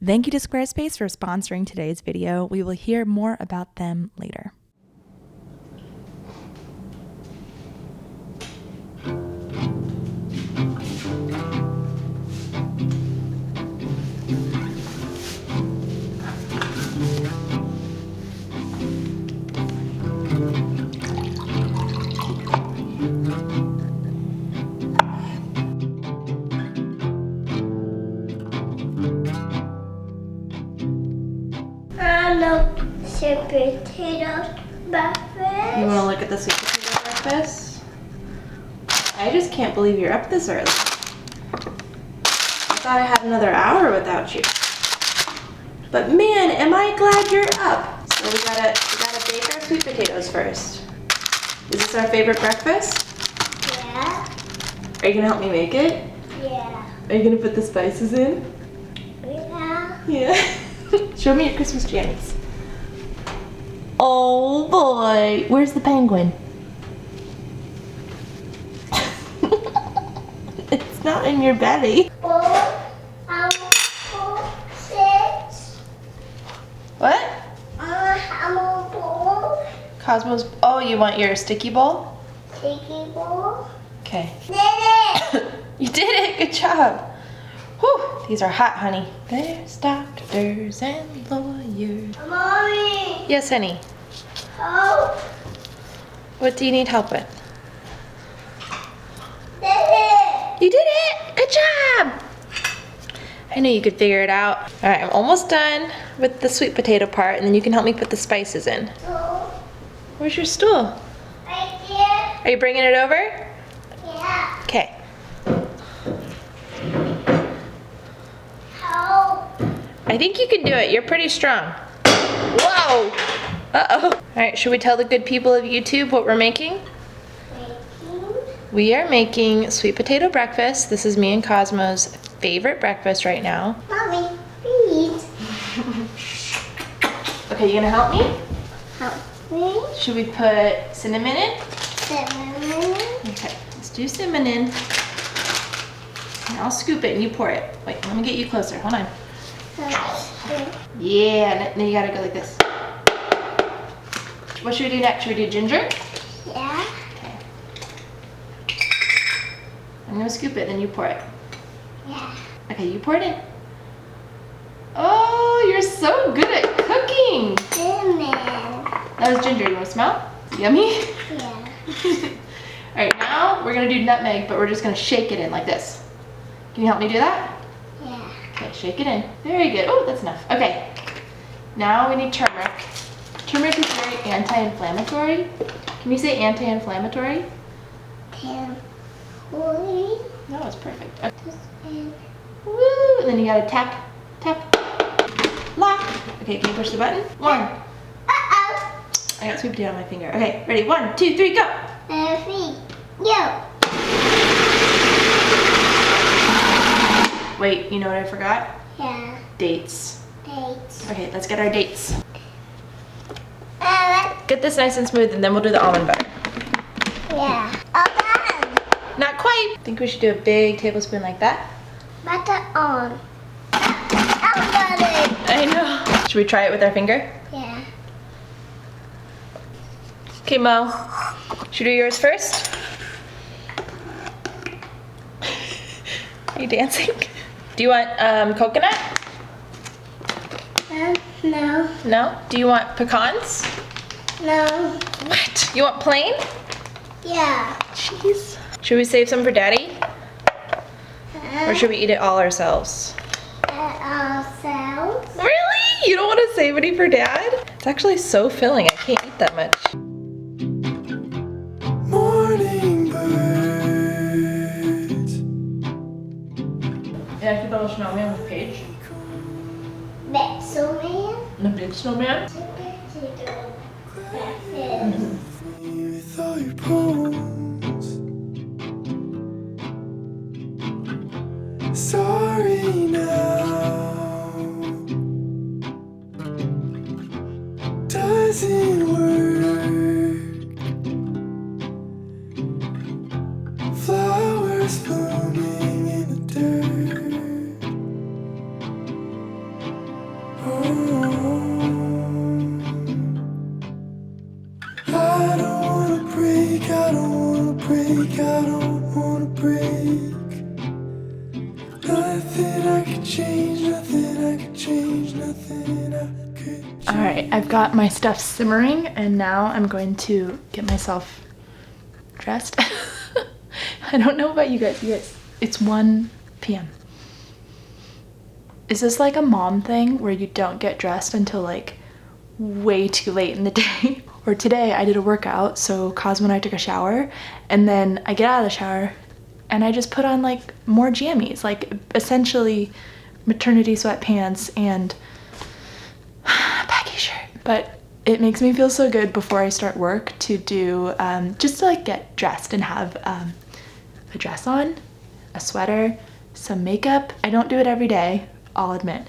Thank you to Squarespace for sponsoring today's video. We will hear more about them later. Sweet potato breakfast. You want to look at the sweet potato breakfast? I just can't believe you're up this early. I thought I had another hour without you. But man, am I glad you're up. So we gotta bake our sweet potatoes first. Is this our favorite breakfast? Yeah. Are you gonna help me make it? Yeah. Are you gonna put the spices in? Yeah. Yeah. Show me your Christmas jammies. Oh boy, where's the penguin? It's not in your belly. 4, 6. What? I'm a bowl. Cosmos, oh, you want your sticky bowl? Sticky bowl. Okay. Did it. You did it, good job. Whew, these are hot, honey. There's doctors and lawyers. Mommy. Yes, honey. Oh. What do you need help with? Did it. You did it! Good job! I knew you could figure it out. All right, I'm almost done with the sweet potato part, and then you can help me put the spices in. Oh. Where's your stool? Right here. Are you bringing it over? Yeah. Okay. How? I think you can do it. You're pretty strong. Whoa! Uh-oh. All right, should we tell the good people of YouTube what we're making? We are making sweet potato breakfast. This is me and Cosmo's favorite breakfast right now. Mommy, please. Okay, you gonna help me? Help me. Should we put cinnamon in? Cinnamon. Okay, let's do cinnamon in. And I'll scoop it and you pour it. Wait, let me get you closer. Hold on. Yeah, now you gotta go like this. What should we do next? Should we do ginger? Yeah. Okay. I'm gonna scoop it, then you pour it. Yeah. Okay, you pour it in. Oh, you're so good at cooking. Cinnamon. That was ginger. You wanna smell? Yummy? Yeah. All right, now we're gonna do nutmeg, but we're just gonna shake it in like this. Can you help me do that? Yeah. Okay, shake it in. Very good. Oh, that's enough. Okay. Now we need turmeric. Turmeric is very anti-inflammatory. Can you say anti-inflammatory? Holy. No, it's perfect. Okay. Woo! And then you gotta tap, tap, lock. Okay, can you push the button? 1. Uh-oh. I got sweet potato on my finger. Okay, ready? 1, 2, 3, go! 3. Yo. Wait, you know what I forgot? Yeah. Dates. Dates. Okay, let's get our dates. Get this nice and smooth and then we'll do the almond butter. Yeah. All done. Not quite. I think we should do a big tablespoon like that. Butter on. Everybody. I know. Should we try it with our finger? Yeah. Okay, Mo. Should we do yours first? Are you dancing? Do you want coconut? No. No? Do you want pecans? No. What? You want plain? Yeah. Jeez. Should we save some for Daddy? Or should we eat it all ourselves? Ourselves. Really? You don't want to save any for Dad? It's actually so filling. I can't eat that much. Morning birds. Yeah, keep a little snowman with Paige. Betso man. And a big snowman. With all your bones. Sorry now. Doesn't work. Flowers blooming in the dirt. I could change, nothing I could change. All right, I've got my stuff simmering and now I'm going to get myself dressed. I don't know about you guys. It's 1 p.m. Is this like a mom thing where you don't get dressed until like way too late in the day? Or today I did a workout, so Cosmo and I took a shower, and then I get out of the shower and I just put on like more jammies, like essentially maternity sweatpants and a baggy shirt. But it makes me feel so good before I start work to do, just to like get dressed and have a dress on, a sweater, some makeup. I don't do it every day, I'll admit.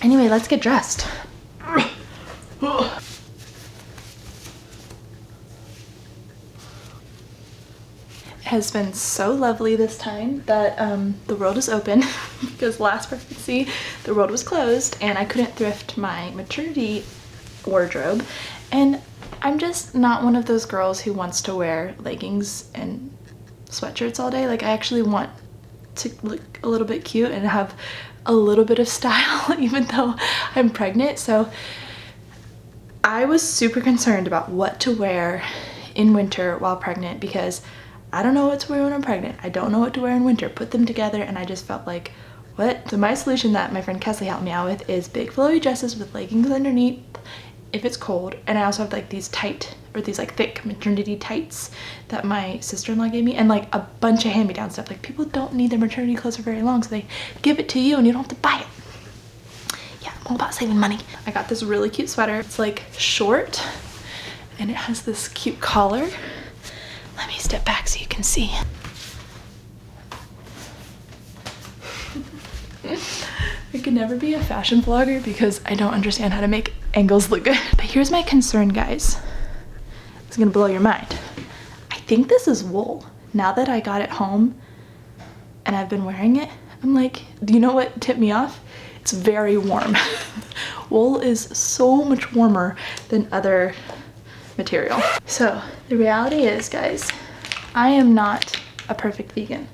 Anyway, let's get dressed. It has been so lovely this time that the world is open because last pregnancy the world was closed and I couldn't thrift my maternity wardrobe, and I'm just not one of those girls who wants to wear leggings and sweatshirts all day. Like, I actually want to look a little bit cute and have a little bit of style even though I'm pregnant. So I was super concerned about what to wear in winter while pregnant because I don't know what to wear when I'm pregnant. I don't know what to wear in winter. Put them together and I just felt like, what? So my solution that my friend Kesley helped me out with is big flowy dresses with leggings underneath if it's cold. And I also have like these tight, or these like thick maternity tights that my sister-in-law gave me, and like a bunch of hand-me-down stuff. Like, people don't need their maternity clothes for very long, so they give it to you and you don't have to buy it. Yeah, I'm all about saving money. I got this really cute sweater. It's like short and it has this cute collar. Let me step back so you can see. I could never be a fashion vlogger because I don't understand how to make angles look good. But here's my concern, guys. It's gonna blow your mind. I think this is wool. Now that I got it home and I've been wearing it, I'm like, do you know what tipped me off? It's very warm. Wool is so much warmer than other material. So the reality is, guys, I am not a perfect vegan,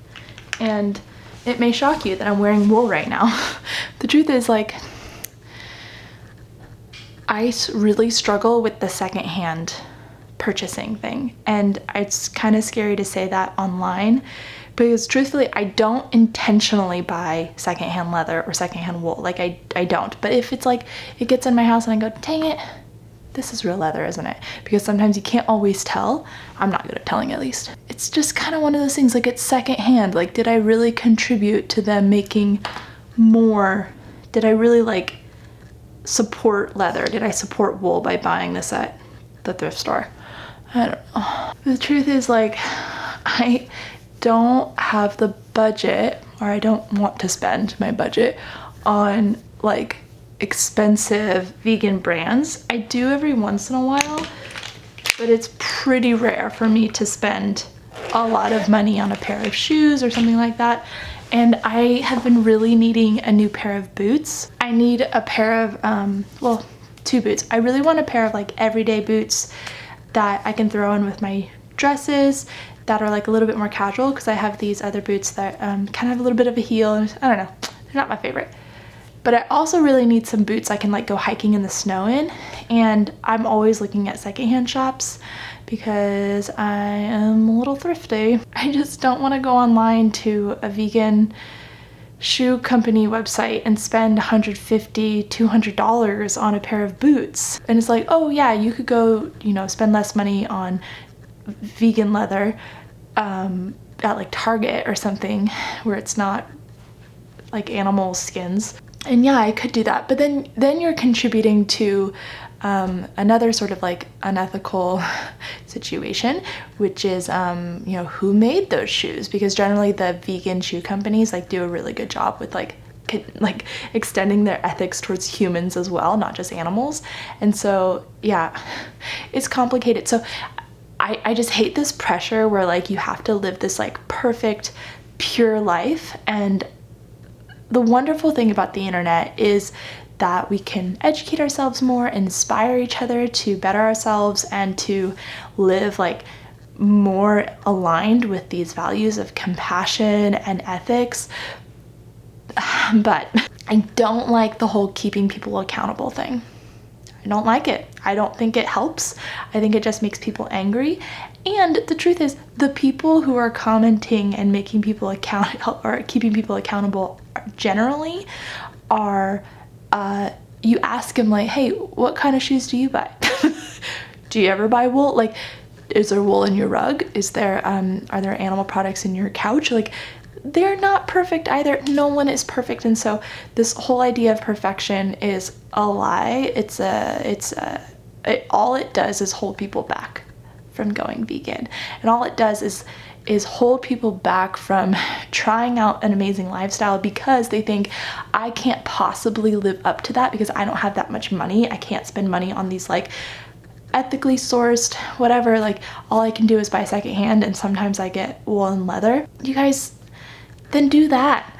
and it may shock you that I'm wearing wool right now. The truth is, like, I really struggle with the secondhand purchasing thing, and it's kind of scary to say that online because truthfully I don't intentionally buy secondhand leather or secondhand wool. Like, I don't. But if it's like it gets in my house and I go, dang it, this is real leather, isn't it? Because sometimes you can't always tell. I'm not good at telling, at least. It's just kind of one of those things, like, it's secondhand. Like, did I really contribute to them making more? Did I really like support leather? Did I support wool by buying this at the thrift store? I don't know. The truth is, like, I don't have the budget, or I don't want to spend my budget on like expensive vegan brands. I do every once in a while, but it's pretty rare for me to spend a lot of money on a pair of shoes or something like that. And I have been really needing a new pair of boots. I need a pair of, well, 2 boots. I really want a pair of like everyday boots that I can throw in with my dresses that are like a little bit more casual, because I have these other boots that kind of have a little bit of a heel, and I don't know, they're not my favorite. But I also really need some boots I can like go hiking in the snow in, and I'm always looking at secondhand shops because I am a little thrifty. I just don't want to go online to a vegan shoe company website and spend $150, $200 on a pair of boots. And it's like, oh yeah, you could go, you know, spend less money on vegan leather at like Target or something where it's not like animal skins. And yeah, I could do that, but then you're contributing to another sort of like unethical situation, which is you know, who made those shoes? Because generally the vegan shoe companies like do a really good job with like extending their ethics towards humans as well, not just animals. And so yeah, it's complicated. So I just hate this pressure where like you have to live this like perfect pure life. And the wonderful thing about the internet is that we can educate ourselves more, inspire each other to better ourselves, and to live like more aligned with these values of compassion and ethics. But I don't like the whole keeping people accountable thing. I don't like it. I don't think it helps. I think it just makes people angry. And the truth is, the people who are commenting and making people or keeping people accountable generally are, you ask them like, hey, what kind of shoes do you buy? Do you ever buy wool? Like, is there wool in your rug? Is there, are there animal products in your couch? Like, they're not perfect either. No one is perfect. And so this whole idea of perfection is a lie. All it does is hold people back from going vegan. And all it does is hold people back from trying out an amazing lifestyle because they think, I can't possibly live up to that because I don't have that much money. I can't spend money on these like ethically sourced whatever. Like, all I can do is buy secondhand, and sometimes I get wool and leather. You guys, then do that.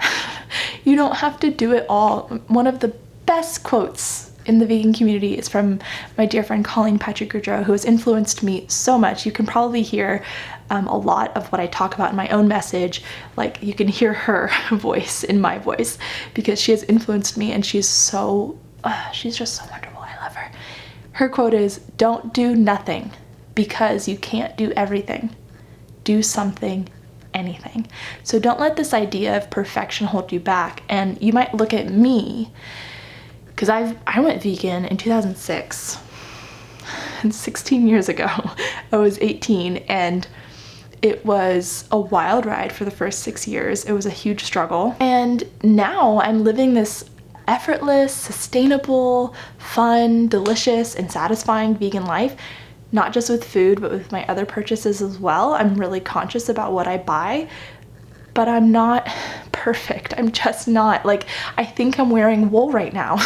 You don't have to do it all. One of the best quotes in the vegan community is from my dear friend Colleen Patrick Goudreau, who has influenced me so much. You can probably hear a lot of what I talk about in my own message. Like, you can hear her voice in my voice because she has influenced me, and she's just so wonderful. I love her. Her quote is, "Don't do nothing because you can't do everything. Do something, anything." So don't let this idea of perfection hold you back. And you might look at me, because I went vegan in 2006, and 16 years ago. I was 18, and it was a wild ride for the first 6 years. It was a huge struggle. And now I'm living this effortless, sustainable, fun, delicious, and satisfying vegan life. Not just with food, but with my other purchases as well. I'm really conscious about what I buy, but I'm not perfect. I'm just not. Like, I think I'm wearing wool right now.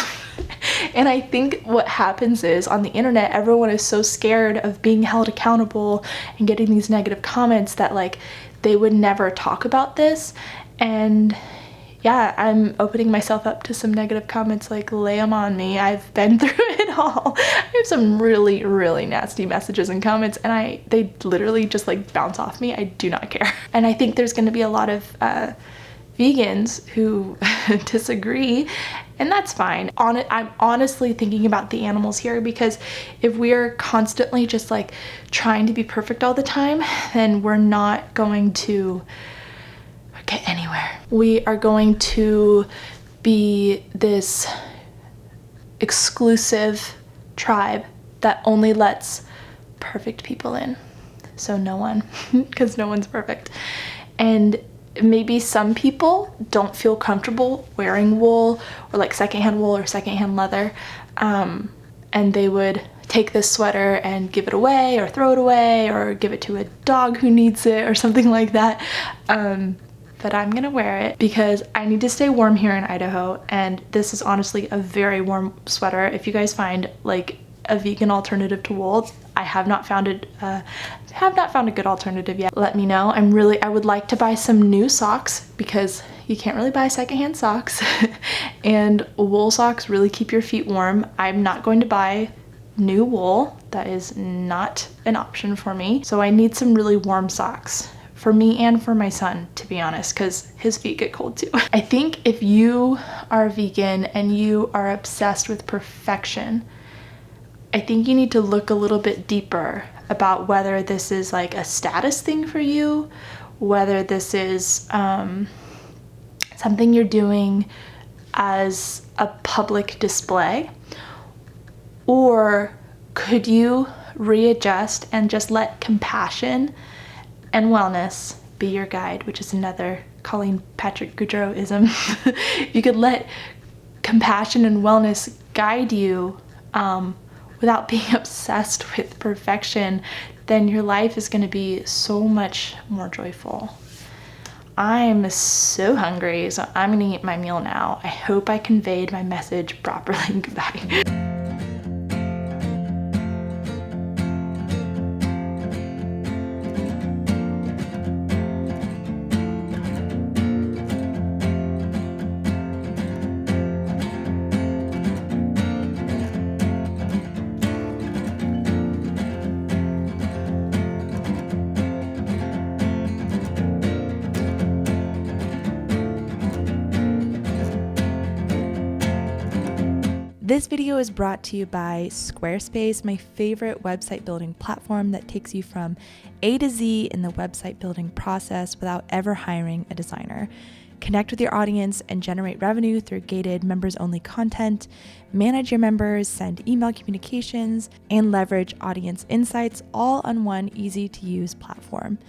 And I think what happens is, on the internet, everyone is so scared of being held accountable and getting these negative comments that like they would never talk about this. And yeah, I'm opening myself up to some negative comments. Like, lay them on me. I've been through it all. I have some really, really nasty messages and comments, and they literally just like bounce off me. I do not care. And I think there's going to be a lot of vegans who disagree, and that's fine. I'm honestly thinking about the animals here, because if we're constantly just like trying to be perfect all the time, then we're not going to get anywhere. We are going to be this exclusive tribe that only lets perfect people in. So no one, because no one's perfect. And maybe some people don't feel comfortable wearing wool, or like secondhand wool or secondhand leather, and they would take this sweater and give it away, or throw it away, or give it to a dog who needs it, or something like that. But I'm gonna wear it because I need to stay warm here in Idaho, and this is honestly a very warm sweater. If you guys find like a vegan alternative to wool, I have not found a good alternative yet. Let me know. I would like to buy some new socks, because you can't really buy secondhand socks, and wool socks really keep your feet warm. I'm not going to buy new wool. That is not an option for me. So I need some really warm socks for me and for my son, to be honest, because his feet get cold too. I think if you are vegan and you are obsessed with perfection, I think you need to look a little bit deeper about whether this is like a status thing for you, whether this is something you're doing as a public display, or could you readjust and just let compassion and wellness be your guide, which is another Colleen Patrick Goudreau-ism. You could let compassion and wellness guide you without being obsessed with perfection. Then your life is going to be so much more joyful. I'm so hungry, so I'm going to eat my meal now. I hope I conveyed my message properly. Goodbye. This video is brought to you by Squarespace, my favorite website building platform that takes you from A to Z in the website building process without ever hiring a designer. Connect with your audience and generate revenue through gated members-only content, manage your members, send email communications, and leverage audience insights all on one easy-to-use platform.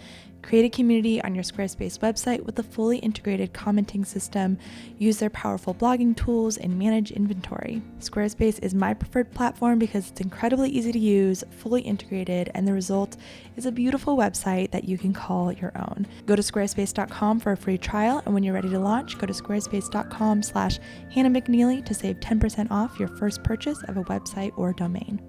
Create a community on your Squarespace website with a fully integrated commenting system, use their powerful blogging tools, and manage inventory. Squarespace is my preferred platform because it's incredibly easy to use, fully integrated, and the result is a beautiful website that you can call your own. Go to squarespace.com for a free trial, and when you're ready to launch, go to squarespace.com/Hannah McNeely to save 10% off your first purchase of a website or domain.